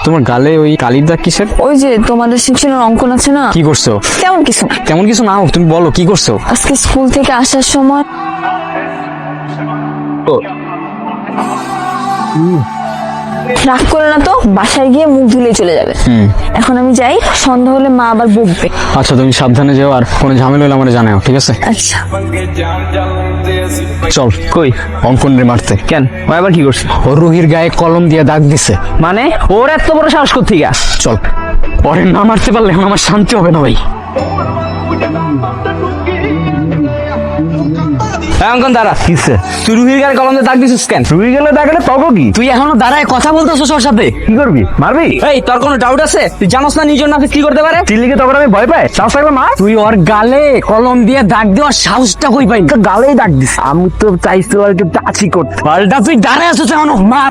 তোমার গালে ওই কালির দাগ কিসের? ওই যে তোমাদের সেকশনের অঙ্কন আছে না, কি করছো? তেমন কিছু না। তেমন কিছু না হোক, তুমি বলো কি করছো? আজকে স্কুল থেকে আসার সময় রাগ করে না তো, বাসায় গিয়ে মুখ ধুলে চলে যাবে। এখন আমি যাই, সন্ধ্যা হলে মা আবার বকবে। আচ্ছা তুমি সাবধানে যেও, আর কোনো ঝামেলা হলে আমার জানাও, ঠিক আছে? আচ্ছা চল। কই? অঙ্কন রে মারতে। কেন, ও আবার কি করছে? ও রুহির গায়ে কলম দিয়ে দাগ দিছে। মানে ওর এত বড় সাহস কোত্থেকে? চল, পরে না মারতে পারলে এখন আমার শান্তি হবে না ভাই। অঙ্কন দাঁড়া। কিসে? তুই রুহির গায়ে কলম দিয়ে দাগ দিছিস কেন? রুহি গেলে দাগালে তখন কি? তুই এখনো দাঁড়ায় কথা বলতেছিস ওর সাথে? কি করবি? মারবি? এই তোর কোনো ডাউট আছে? তুই জানোস না নিজের নামে কি করতে পারে? চিল্লিকে তখন আমি ভয় পাই, সাহস থাকবে মা? তুই ওর গালে কলম দিয়ে দাগ দেওয়ার সাহসটা কই পাই? গালেই দাগ দিস। আমি তো চাইছি আর একটু টাচি করতে। পাল্টা তুই দাঁড়ায় আছিস এখনো, মার।